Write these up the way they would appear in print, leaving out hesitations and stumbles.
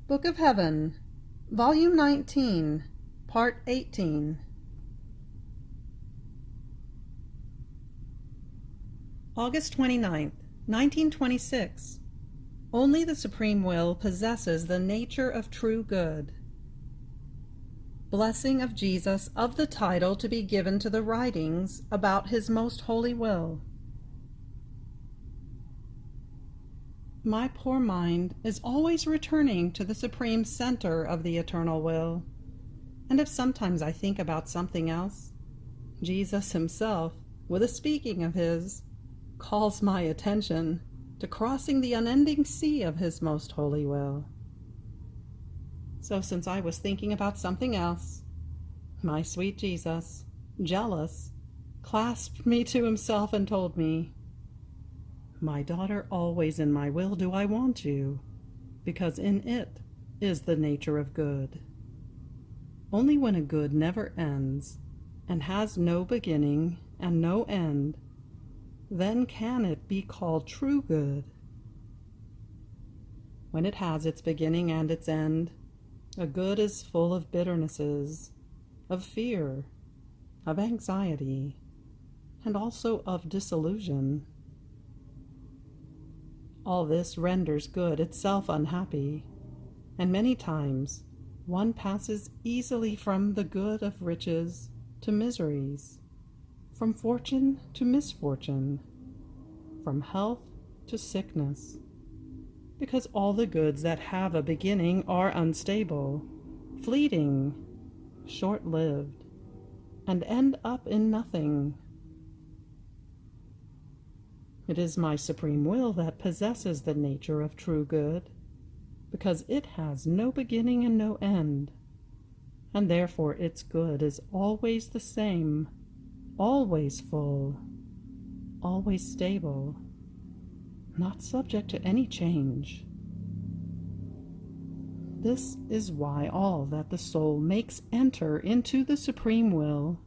Book of Heaven, Volume 19, Part 18. August 29th, 1926. Only the Supreme Will possesses the nature of true good. Blessing of Jesus of the title to be given to the writings about His most holy will. My poor mind is always returning to the supreme center of the eternal will, and if sometimes I think about something else, Jesus himself, with a speaking of his, calls my attention to crossing the unending sea of his most holy will. So since I was thinking about something else, my sweet Jesus, jealous, clasped me to himself and told me, "My daughter, always in my will do I want you, because in it is the nature of good. Only when a good never ends, and has no beginning and no end, then can it be called true good. When it has its beginning and its end, a good is full of bitternesses, of fear, of anxiety, and also of disillusion. All this renders good itself unhappy, and many times one passes easily from the good of riches to miseries, from fortune to misfortune, from health to sickness, because all the goods that have a beginning are unstable, fleeting, short-lived, and end up in nothing. It is my supreme will that possesses the nature of true good, because it has no beginning and no end, and therefore its good is always the same, always full, always stable, not subject to any change. This is why all that the soul makes enter into the supreme will,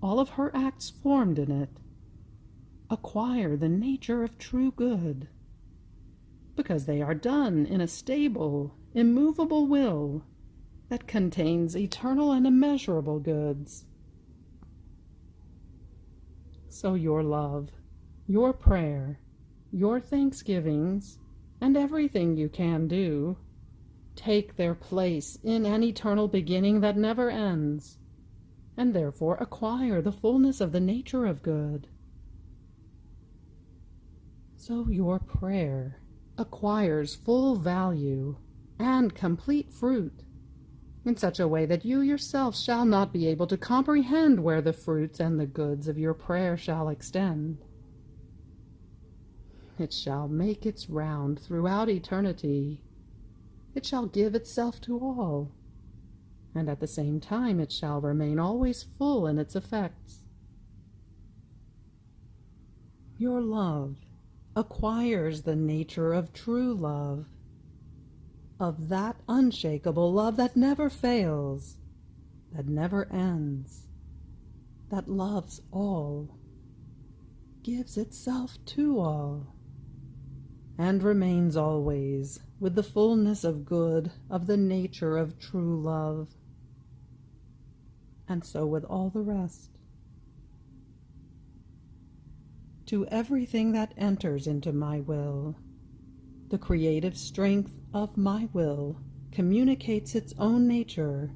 all of her acts formed in it, acquire the nature of true good, because they are done in a stable, immovable will that contains eternal and immeasurable goods. So your love, your prayer, your thanksgivings, and everything you can do, take their place in an eternal beginning that never ends, and therefore acquire the fullness of the nature of good. So your prayer acquires full value and complete fruit, in such a way that you yourself shall not be able to comprehend where the fruits and the goods of your prayer shall extend. It shall make its round throughout eternity. It shall give itself to all, and at the same time it shall remain always full in its effects. Your love acquires the nature of true love, of that unshakable love that never fails, that never ends, that loves all, gives itself to all, and remains always with the fullness of good of the nature of true love, and so with all the rest. To everything that enters into my will, the creative strength of my will communicates its own nature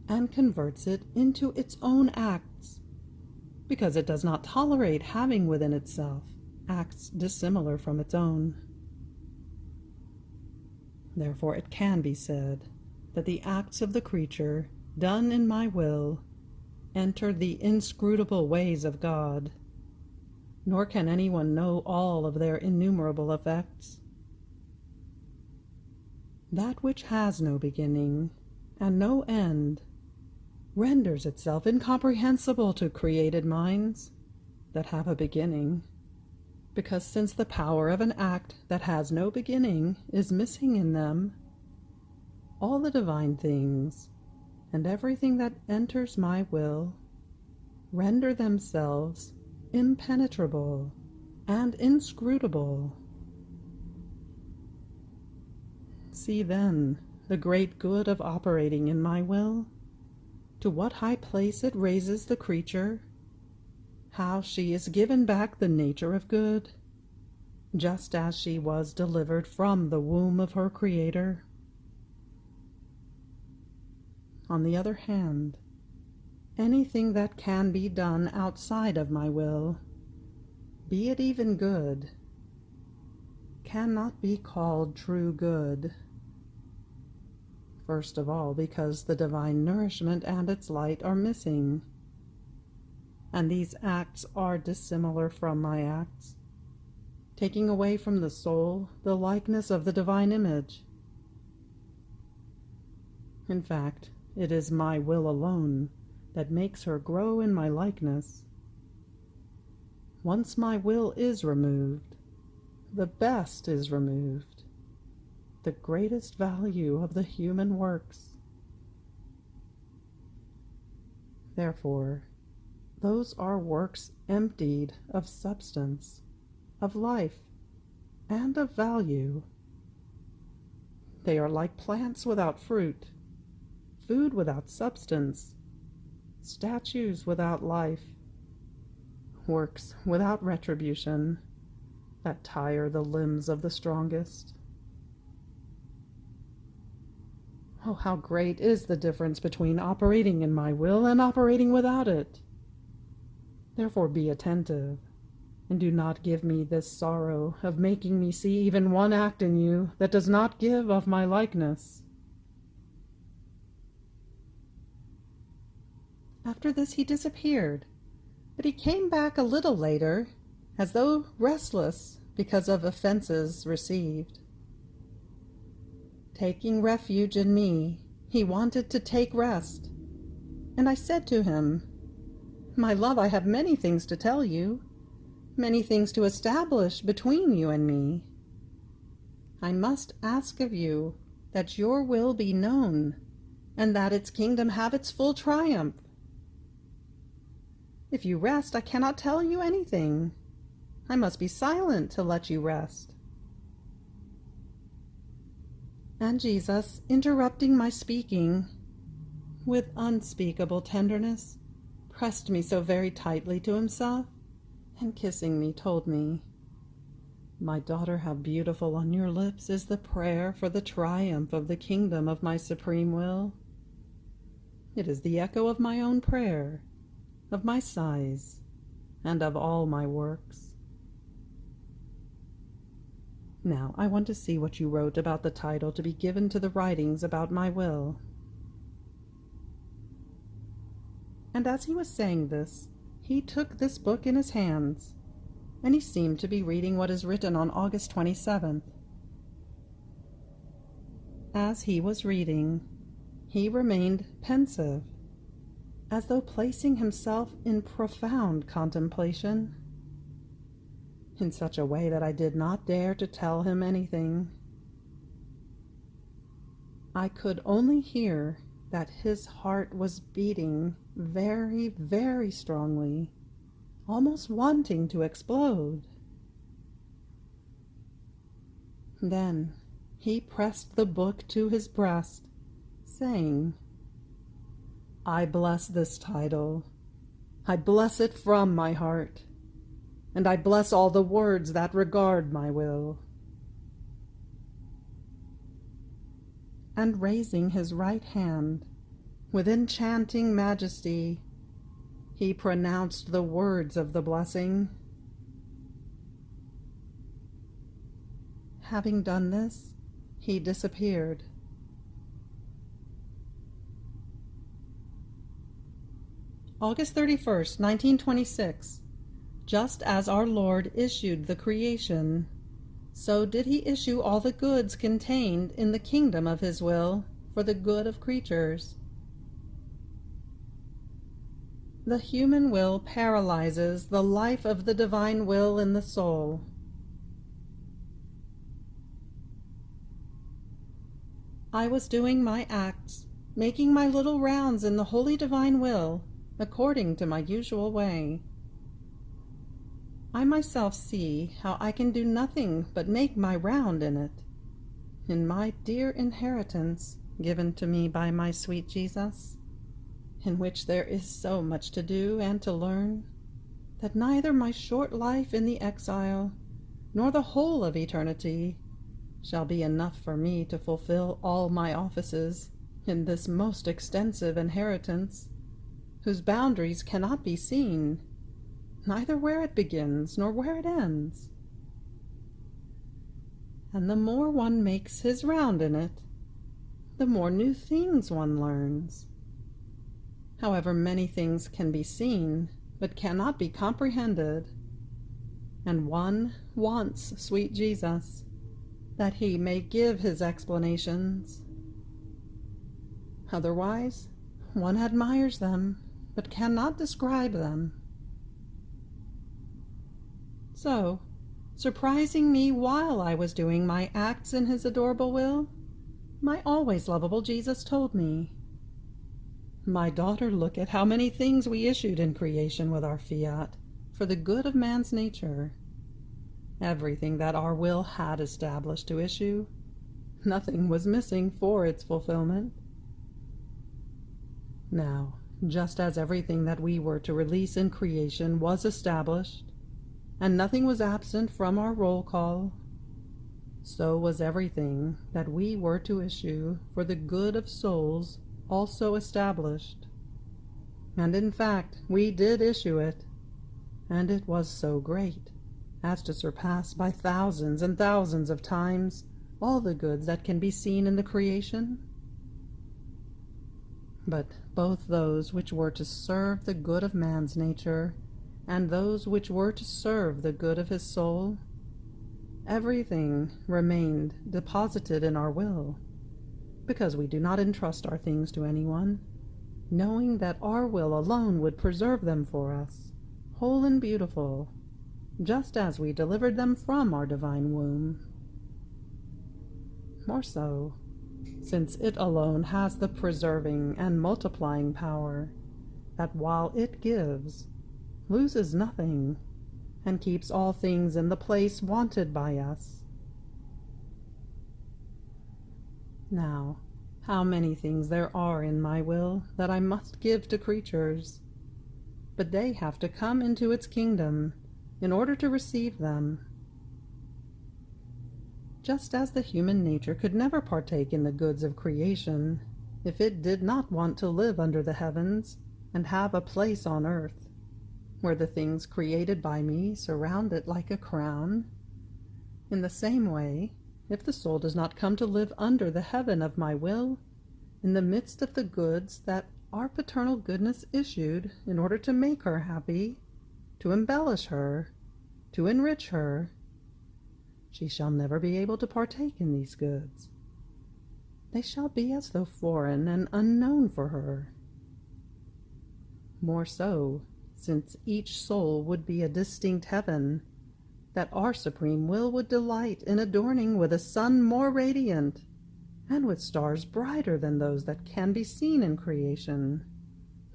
and converts it into its own acts, because it does not tolerate having within itself acts dissimilar from its own. Therefore it can be said that the acts of the creature done in my will enter the inscrutable ways of God, nor can anyone know all of their innumerable effects. That which has no beginning and no end renders itself incomprehensible to created minds that have a beginning, because since the power of an act that has no beginning is missing in them, all the divine things and everything that enters my will render themselves impenetrable and inscrutable. See then the great good of operating in my will, to what high place it raises the creature, how she is given back the nature of good, just as she was delivered from the womb of her Creator. On the other hand, anything that can be done outside of my will, be it even good, cannot be called true good. First of all, because the divine nourishment and its light are missing, and these acts are dissimilar from my acts, taking away from the soul the likeness of the divine image. In fact, it is my will alone that makes her grow in my likeness. Once my will is removed, the best is removed, the greatest value of the human works. Therefore, those are works emptied of substance, of life, and of value. They are like plants without fruit, food without substance, statues without life, works without retribution, that tire the limbs of the strongest. Oh, how great is the difference between operating in my will and operating without it! Therefore be attentive, and do not give me this sorrow of making me see even one act in you that does not give of my likeness. After this he disappeared, but he came back a little later, as though restless because of offenses received. Taking refuge in me, he wanted to take rest, and I said to him, "My love, I have many things to tell you, many things to establish between you and me. I must ask of you that your will be known, and that its kingdom have its full triumph. If you rest, I cannot tell you anything. I must be silent to let you rest." And Jesus, interrupting my speaking, with unspeakable tenderness, pressed me so very tightly to himself, and kissing me, told me, "My daughter, how beautiful on your lips is the prayer for the triumph of the kingdom of my supreme will. It is the echo of my own prayer, of my sighs, and of all my works. Now, I want to see what you wrote about the title to be given to the writings about my will." And as he was saying this, he took this book in his hands, and he seemed to be reading what is written on August 27th. As he was reading, he remained pensive, as though placing himself in profound contemplation, in such a way that I did not dare to tell him anything. I could only hear that his heart was beating very, very strongly, almost wanting to explode. Then he pressed the book to his breast, saying, "I bless this title. I bless it from my heart, and I bless all the words that regard my will." And raising his right hand, with enchanting majesty, he pronounced the words of the blessing. Having done this, he disappeared. August 31st, 1926. Just as our Lord issued the creation, so did he issue all the goods contained in the kingdom of his will for the good of creatures. The human will paralyzes the life of the divine will in the soul. I was doing my acts, making my little rounds in the holy divine will, according to my usual way. I myself see how I can do nothing but make my round in it, in my dear inheritance given to me by my sweet Jesus, in which there is so much to do and to learn, that neither my short life in the exile nor the whole of eternity shall be enough for me to fulfill all my offices in this most extensive inheritance, whose boundaries cannot be seen, neither where it begins nor where it ends. And the more one makes his round in it, the more new things one learns. However many things can be seen, but cannot be comprehended, and one wants sweet Jesus, that he may give his explanations. Otherwise, one admires them, but cannot describe them. So, surprising me while I was doing my acts in his adorable will, my always lovable Jesus told me, "My daughter, look at how many things we issued in creation with our fiat, for the good of man's nature. Everything that our will had established to issue, nothing was missing for its fulfillment. Now, just as everything that we were to release in creation was established, and nothing was absent from our roll call, so was everything that we were to issue for the good of souls also established. And in fact, we did issue it, and it was so great as to surpass by thousands and thousands of times all the goods that can be seen in the creation. But both those which were to serve the good of man's nature and those which were to serve the good of his soul, everything remained deposited in our will, because we do not entrust our things to anyone, knowing that our will alone would preserve them for us, whole and beautiful, just as we delivered them from our divine womb. More so, since it alone has the preserving and multiplying power, that while it gives, loses nothing, and keeps all things in the place wanted by us. Now, how many things there are in my will that I must give to creatures, but they have to come into its kingdom in order to receive them. Just as the human nature could never partake in the goods of creation if it did not want to live under the heavens and have a place on earth, where the things created by me surround it like a crown, in the same way, if the soul does not come to live under the heaven of my will, in the midst of the goods that our paternal goodness issued in order to make her happy, to embellish her, to enrich her, she shall never be able to partake in these goods. They shall be as though foreign and unknown for her. More so, since each soul would be a distinct heaven, that our supreme will would delight in adorning with a sun more radiant, and with stars brighter than those that can be seen in creation,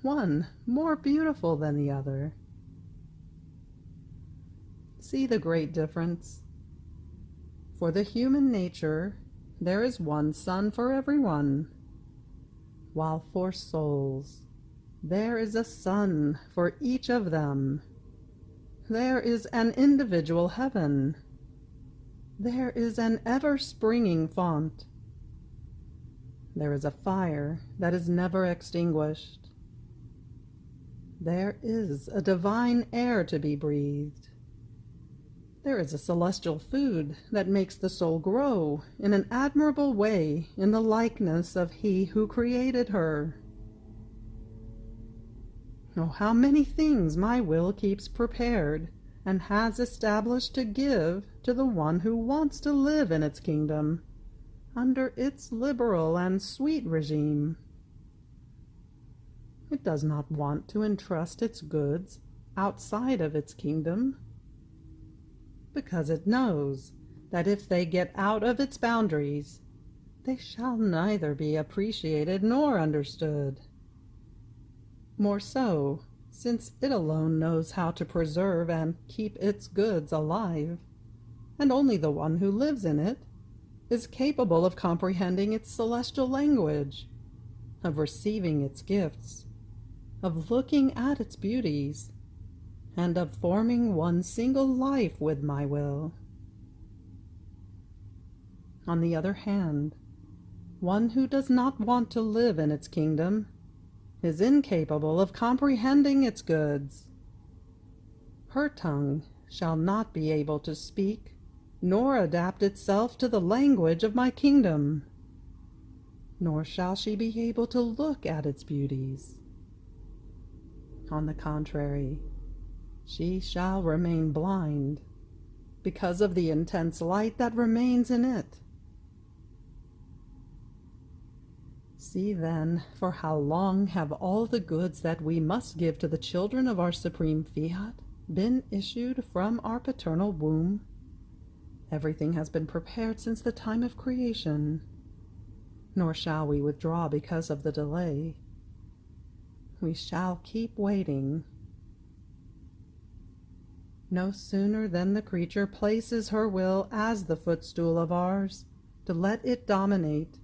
one more beautiful than the other. See the great difference. For the human nature, there is one sun for everyone, while for souls, there is a sun for each of them. There is an individual heaven. There is an ever-springing fount. There is a fire that is never extinguished. There is a divine air to be breathed. There is a celestial food that makes the soul grow in an admirable way in the likeness of He who created her. Oh, how many things my will keeps prepared and has established to give to the one who wants to live in its kingdom, under its liberal and sweet regime. It does not want to entrust its goods outside of its kingdom, because it knows that if they get out of its boundaries, they shall neither be appreciated nor understood. More so, since it alone knows how to preserve and keep its goods alive, and only the one who lives in it, is capable of comprehending its celestial language, of receiving its gifts, of looking at its beauties, and of forming one single life with my will. On the other hand, one who does not want to live in its kingdom is incapable of comprehending its goods. Her tongue shall not be able to speak nor adapt itself to the language of my kingdom, nor shall she be able to look at its beauties. On the contrary, she shall remain blind because of the intense light that remains in it. See then, for how long have all the goods that we must give to the children of our supreme Fiat been issued from our paternal womb? Everything has been prepared since the time of creation, nor shall we withdraw because of the delay. We shall keep waiting. No sooner than the creature places her will as the footstool of ours, to let it dominate,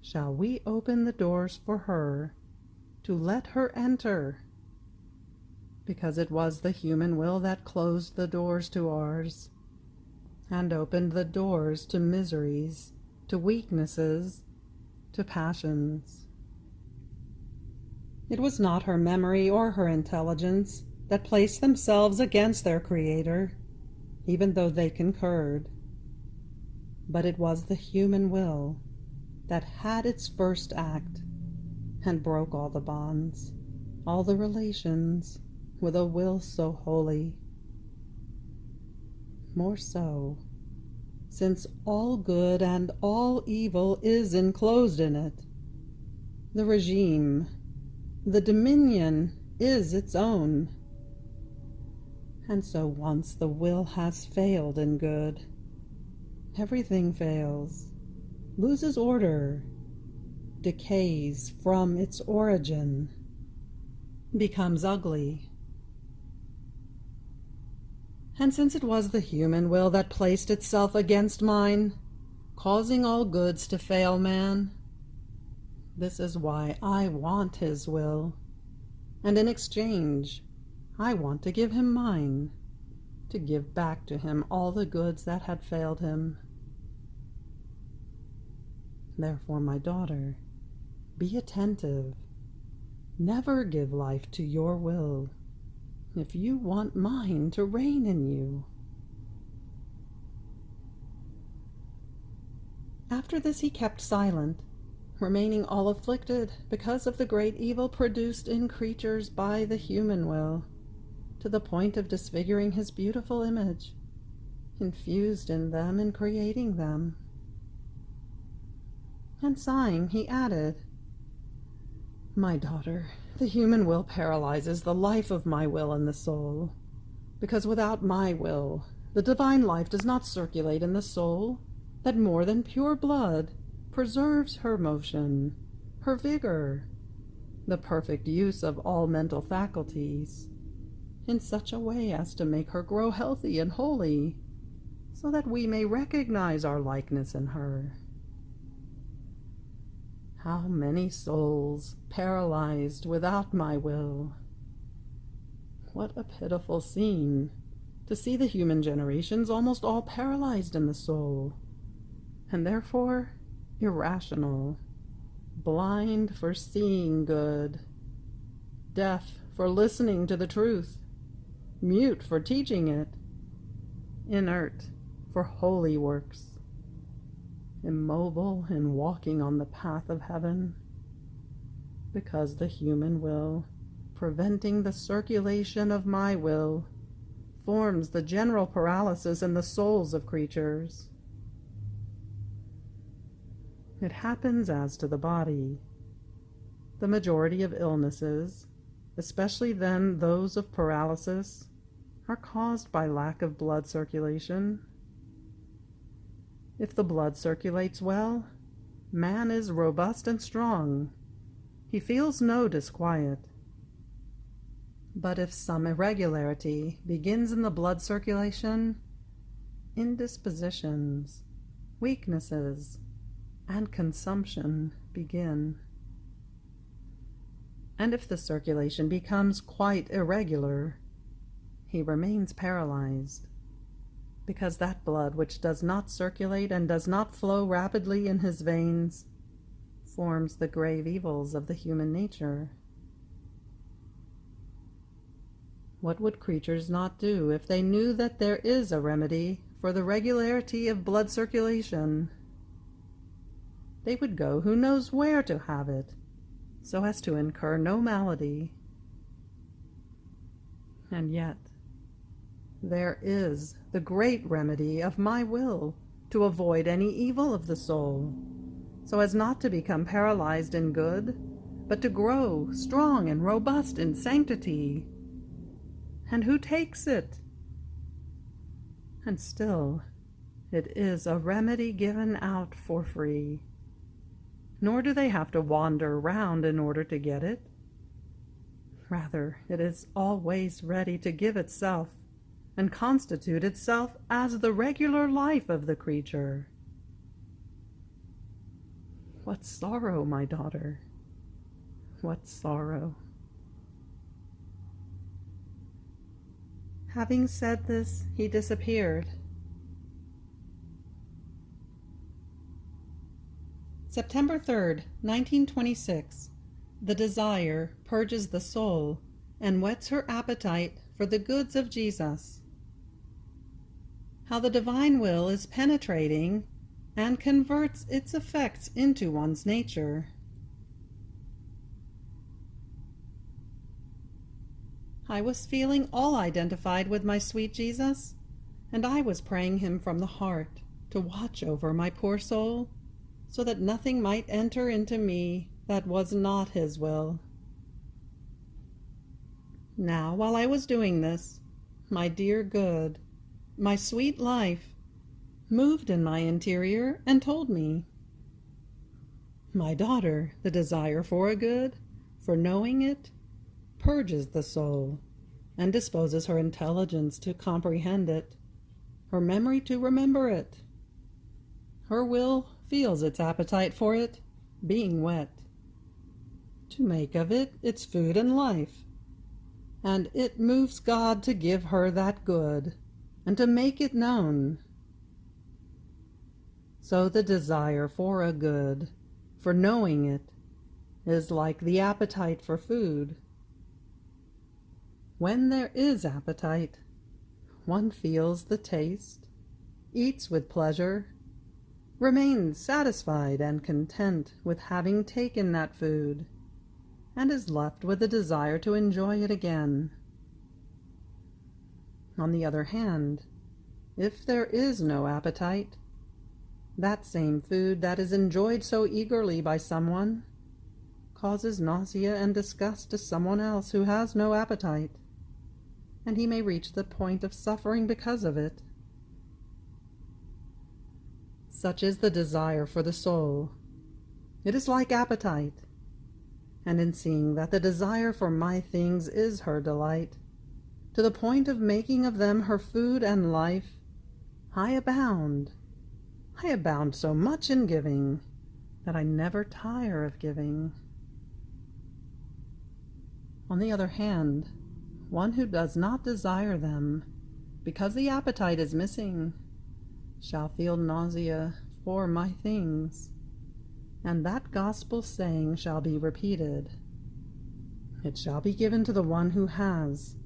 shall we open the doors for her, to let her enter, because it was the human will that closed the doors to ours, and opened the doors to miseries, to weaknesses, to passions. It was not her memory or her intelligence that placed themselves against their Creator, even though they concurred, but it was the human will that had its first act and broke all the bonds, all the relations, with a will so holy. More so, since all good and all evil is enclosed in it. The regime, the dominion is its own. And so once the will has failed in good, everything fails, loses order, decays from its origin, becomes ugly. And since it was the human will that placed itself against mine, causing all goods to fail man, this is why I want his will, and in exchange I want to give him mine, to give back to him all the goods that had failed him. Therefore, my daughter, be attentive. Never give life to your will, if you want mine to reign in you. After this he kept silent, remaining all afflicted because of the great evil produced in creatures by the human will, to the point of disfiguring his beautiful image, infused in them in creating them. And sighing, he added, My daughter, the human will paralyzes the life of my will in the soul, because without my will, the divine life does not circulate in the soul, that more than pure blood preserves her motion, her vigor, the perfect use of all mental faculties, in such a way as to make her grow healthy and holy, so that we may recognize our likeness in her. How many souls paralyzed without my will! What a pitiful scene, to see the human generations almost all paralyzed in the soul, and therefore irrational, blind for seeing good, deaf for listening to the truth, mute for teaching it, inert for holy works, immobile in walking on the path of heaven, because the human will, preventing the circulation of my will, forms the general paralysis in the souls of creatures. It happens as to the body. The majority of illnesses, especially then those of paralysis, are caused by lack of blood circulation. If the blood circulates well, man is robust and strong. He feels no disquiet. But if some irregularity begins in the blood circulation, indispositions, weaknesses, and consumption begin. And if the circulation becomes quite irregular, he remains paralyzed, because that blood which does not circulate and does not flow rapidly in his veins forms the grave evils of the human nature. What would creatures not do if they knew that there is a remedy for the regularity of blood circulation? They would go who knows where to have it, so as to incur no malady. And yet, there is the great remedy of my will to avoid any evil of the soul, so as not to become paralyzed in good, but to grow strong and robust in sanctity. And who takes it? And still, it is a remedy given out for free. Nor do they have to wander round in order to get it. Rather, it is always ready to give itself and constitute itself as the regular life of the creature. What sorrow, my daughter! What sorrow! Having said this, he disappeared. September 3rd, 1926. The desire purges the soul and whets her appetite for the goods of Jesus. How the divine will is penetrating and converts its effects into one's nature. I was feeling all identified with my sweet Jesus, and I was praying him from the heart to watch over my poor soul, so that nothing might enter into me that was not his will. Now, while I was doing this, my dear good, my sweet life, moved in my interior and told me, "My daughter, the desire for a good, for knowing it, purges the soul, and disposes her intelligence to comprehend it, her memory to remember it. Her will feels its appetite for it, being wet, to make of it its food and life, and it moves God to give her that good, and to make it known. So the desire for a good, for knowing it, is like the appetite for food. When there is appetite, one feels the taste, eats with pleasure, remains satisfied and content with having taken that food, and is left with a desire to enjoy it again. On the other hand, if there is no appetite, that same food that is enjoyed so eagerly by someone causes nausea and disgust to someone else who has no appetite, and he may reach the point of suffering because of it. Such is the desire for the soul. It is like appetite, and in seeing that the desire for my things is her delight, to the point of making of them her food and life, I abound so much in giving that I never tire of giving. On the other hand, one who does not desire them, because the appetite is missing, shall feel nausea for my things, and that gospel saying shall be repeated. It shall be given to the one who has,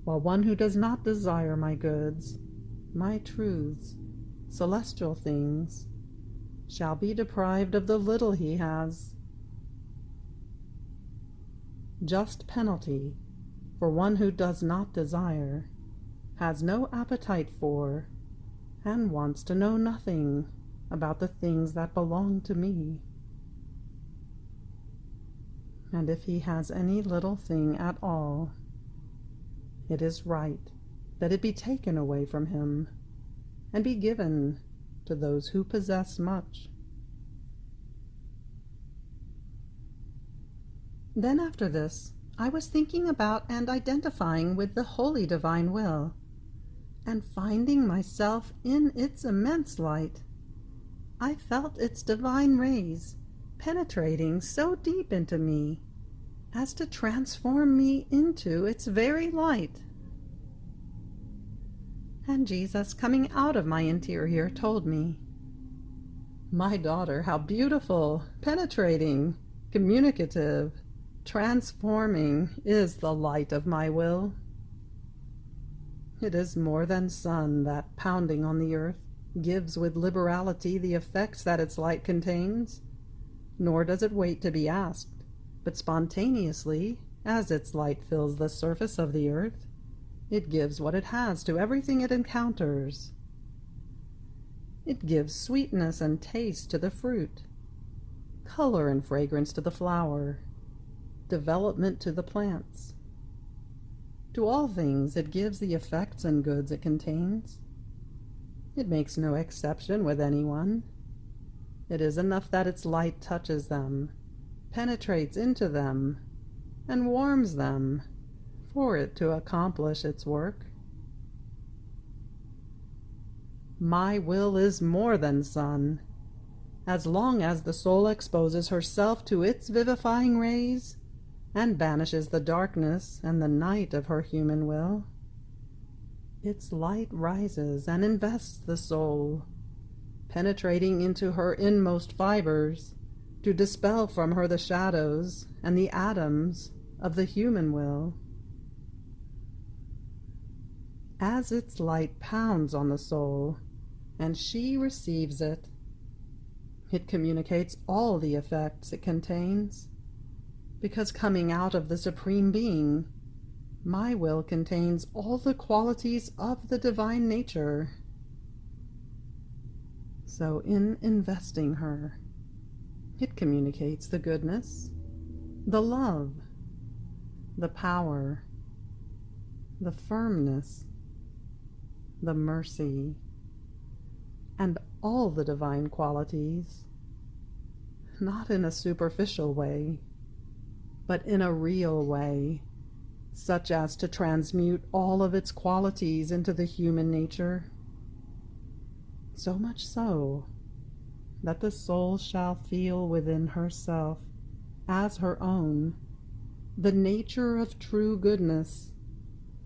while one who does not desire my goods, my truths, celestial things, shall be deprived of the little he has. Just penalty for one who does not desire, has no appetite for, and wants to know nothing about the things that belong to me. And if he has any little thing at all, it is right that it be taken away from him, and be given to those who possess much. Then after this, I was thinking about and identifying with the holy divine will, and finding myself in its immense light, I felt its divine rays penetrating so deep into me as to transform me into its very light. And Jesus, coming out of my interior, told me, "My daughter, how beautiful, penetrating, communicative, transforming is the light of my will. It is more than sun that, pounding on the earth, gives with liberality the effects that its light contains, nor does it wait to be asked, but spontaneously, as its light fills the surface of the earth, it gives what it has to everything it encounters. It gives sweetness and taste to the fruit, color and fragrance to the flower, development to the plants. To all things it gives the effects and goods it contains. It makes no exception with anyone. It is enough that its light touches them, penetrates into them, and warms them, for it to accomplish its work. My will is more than sun. As long as the soul exposes herself to its vivifying rays, and banishes the darkness and the night of her human will, its light rises and invests the soul, penetrating into her inmost fibers to dispel from her the shadows and the atoms of the human will. As its light pounds on the soul, and she receives it, it communicates all the effects it contains, because coming out of the Supreme Being, my will contains all the qualities of the divine nature. So in investing her, it communicates the goodness, the love, the power, the firmness, the mercy, and all the divine qualities, not in a superficial way, but in a real way, such as to transmute all of its qualities into the human nature. So much so that the soul shall feel within herself, as her own, the nature of true goodness,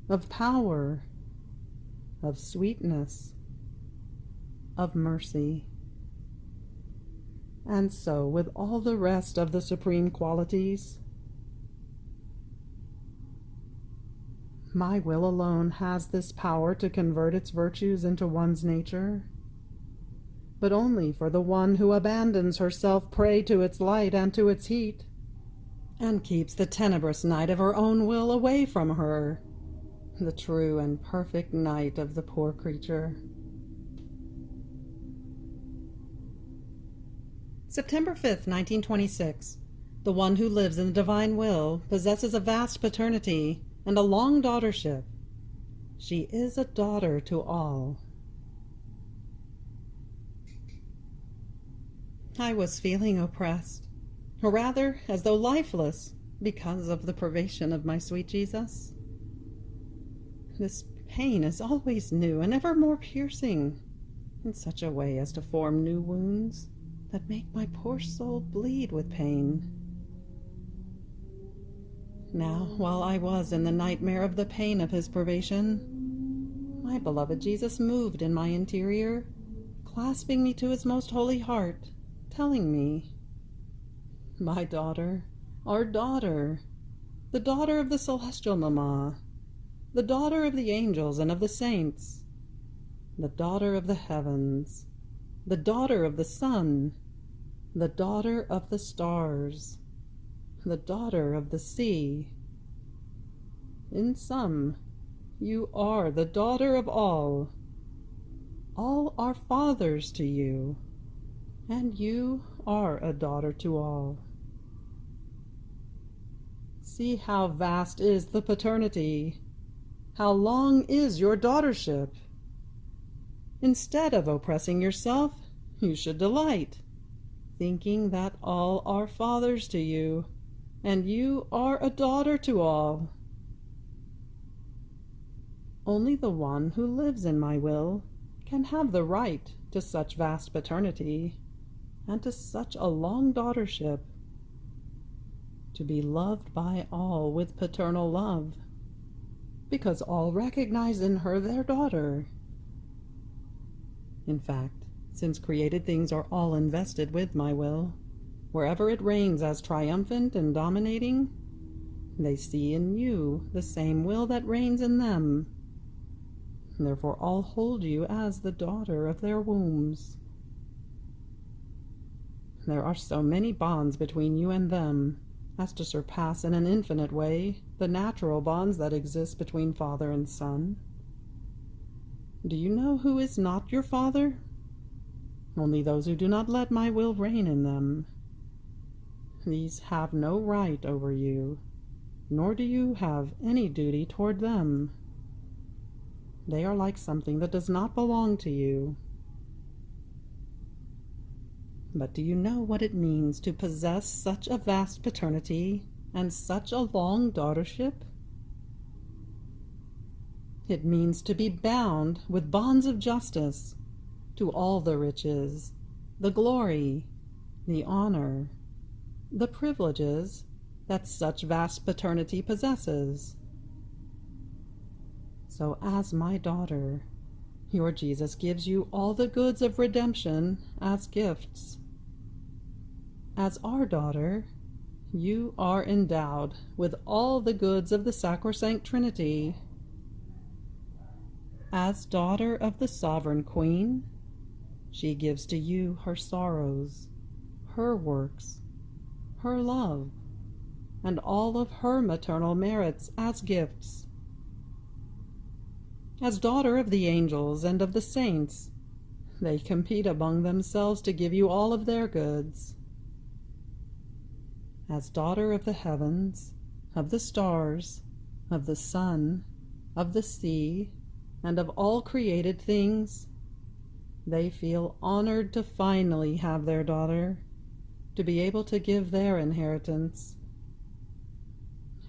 of power, of sweetness, of mercy. And so with all the rest of the supreme qualities. My will alone has this power to convert its virtues into one's nature, but only for the one who abandons herself prey to its light and to its heat, and keeps the tenebrous night of her own will away from her, the true and perfect night of the poor creature. September 5th, 1926. The one who lives in the divine will possesses a vast paternity and a long daughtership. She is a daughter to all. I was feeling oppressed, or rather as though lifeless, because of the privation of my sweet Jesus. This pain is always new and ever more piercing, in such a way as to form new wounds that make my poor soul bleed with pain. Now, while I was in the nightmare of the pain of his privation, my beloved Jesus moved in my interior, clasping me to his most holy heart, telling me, "My daughter, our daughter, the daughter of the celestial Mamma, the daughter of the angels and of the saints, the daughter of the heavens, the daughter of the sun, the daughter of the stars, the daughter of the sea. In sum, you are the daughter of all. All are fathers to you, and you are a daughter to all. See how vast is the paternity, how long is your daughtership. Instead of oppressing yourself, you should delight, thinking that all are fathers to you, and you are a daughter to all. Only the one who lives in my will can have the right to such vast paternity, and to such a long daughtership, to be loved by all with paternal love, because all recognize in her their daughter. In fact, since created things are all invested with my will, wherever it reigns as triumphant and dominating, they see in you the same will that reigns in them. Therefore all hold you as the daughter of their wombs. There are so many bonds between you and them as to surpass in an infinite way the natural bonds that exist between father and son. Do you know who is not your father? Only those who do not let my will reign in them. These have no right over you, nor do you have any duty toward them. They are like something that does not belong to you. But do you know what it means to possess such a vast paternity and such a long daughtership? It means to be bound with bonds of justice to all the riches, the glory, the honor, the privileges that such vast paternity possesses. So as my daughter, your Jesus gives you all the goods of redemption as gifts. As our daughter, you are endowed with all the goods of the sacrosanct Trinity. As daughter of the sovereign Queen, she gives to you her sorrows, her works, her love, and all of her maternal merits as gifts. As daughter of the angels and of the saints, they compete among themselves to give you all of their goods. As daughter of the heavens, of the stars, of the sun, of the sea, and of all created things, they feel honored to finally have their daughter, to be able to give their inheritance.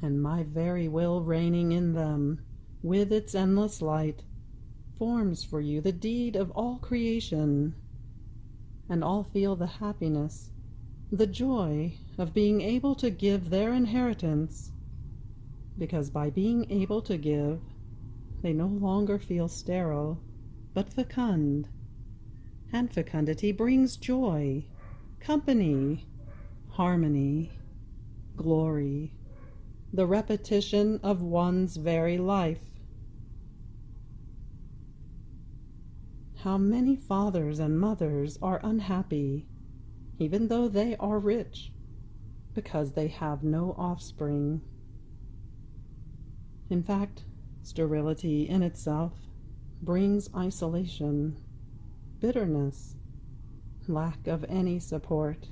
And my very will reigning in them, with its endless light, forms for you the deed of all creation, and all feel the happiness, the joy of being able to give their inheritance, because by being able to give, they no longer feel sterile, but fecund, and fecundity brings joy, company, harmony, glory, the repetition of one's very life. How many fathers and mothers are unhappy, even though they are rich, because they have no offspring. In fact, sterility in itself brings isolation, bitterness, lack of any support,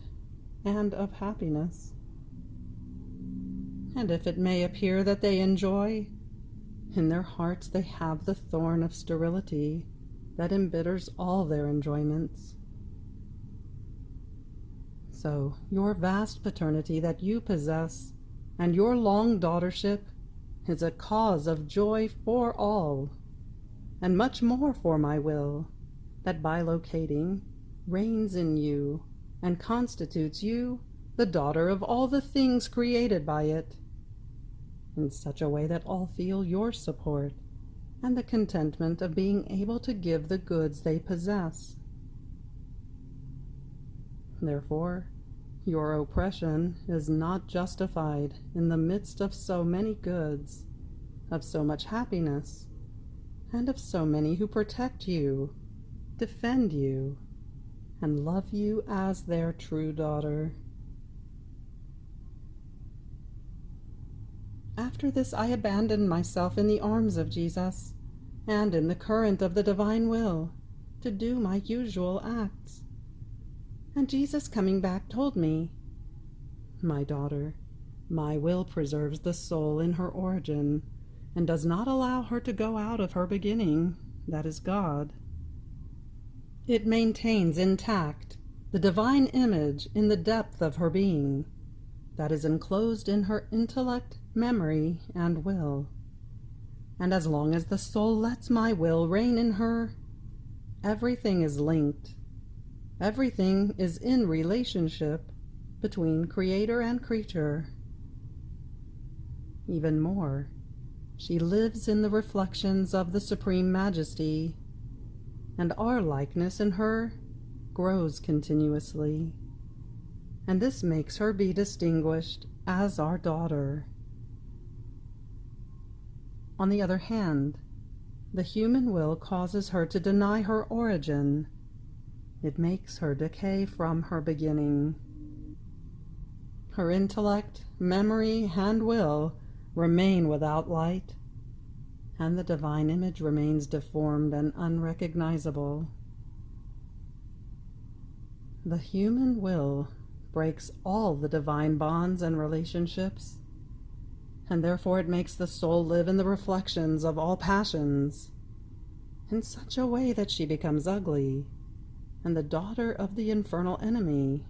and of happiness. And if it may appear that they enjoy, in their hearts they have the thorn of sterility that embitters all their enjoyments. So your vast paternity that you possess, and your long daughtership, is a cause of joy for all, and much more for my will, that by locating, reigns in you, and constitutes you the daughter of all the things created by it, in such a way that all feel your support, and the contentment of being able to give the goods they possess. Therefore, your oppression is not justified in the midst of so many goods, of so much happiness, and of so many who protect you, defend you, and love you as their true daughter. After this I abandoned myself in the arms of Jesus, and in the current of the divine will, to do my usual acts. And Jesus coming back told me, "My daughter, my will preserves the soul in her origin, and does not allow her to go out of her beginning, that is God. It maintains intact the divine image in the depth of her being, that is enclosed in her intellect, memory, and will. And as long as the soul lets my will reign in her, everything is linked. Everything is in relationship between creator and creature. Even more, she lives in the reflections of the Supreme Majesty, and our likeness in her grows continuously, and this makes her be distinguished as our daughter. On the other hand, the human will causes her to deny her origin. It makes her decay from her beginning. Her intellect, memory, and will remain without light, and the divine image remains deformed and unrecognizable. The human will breaks all the divine bonds and relationships, and therefore it makes the soul live in the reflections of all passions, in such a way that she becomes ugly, and the daughter of the infernal enemy,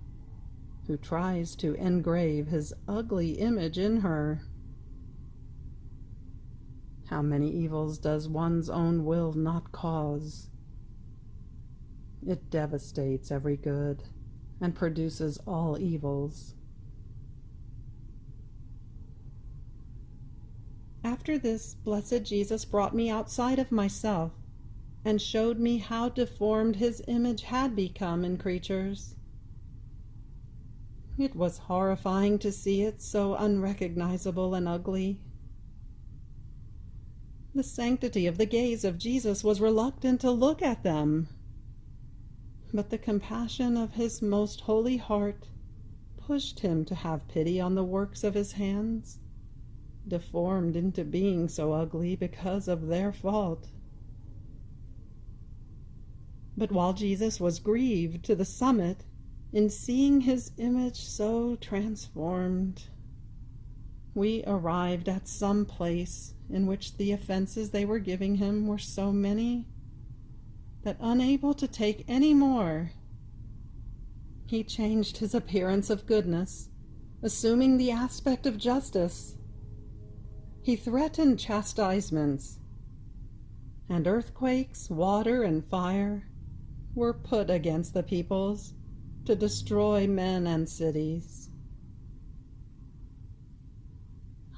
who tries to engrave his ugly image in her. How many evils does one's own will not cause? It devastates every good and produces all evils. After this, blessed Jesus brought me outside of myself and showed me how deformed his image had become in creatures. It was horrifying to see it so unrecognizable and ugly. The sanctity of the gaze of Jesus was reluctant to look at them, but the compassion of his most holy heart pushed him to have pity on the works of his hands, deformed into being so ugly because of their fault. But while Jesus was grieved to the summit in seeing his image so transformed, we arrived at some place in which the offenses they were giving him were so many that, unable to take any more, he changed his appearance of goodness, assuming the aspect of justice. He threatened chastisements, and earthquakes, water, and fire were put against the peoples to destroy men and cities.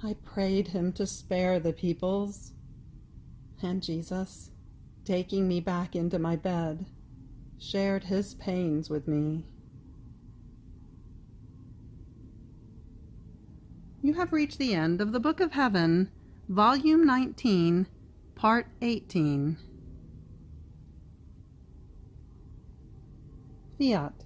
I prayed him to spare the peoples, and Jesus, taking me back into my bed, shared his pains with me. You have reached the end of the Book of Heaven, Volume 19, Part 18. Fiat.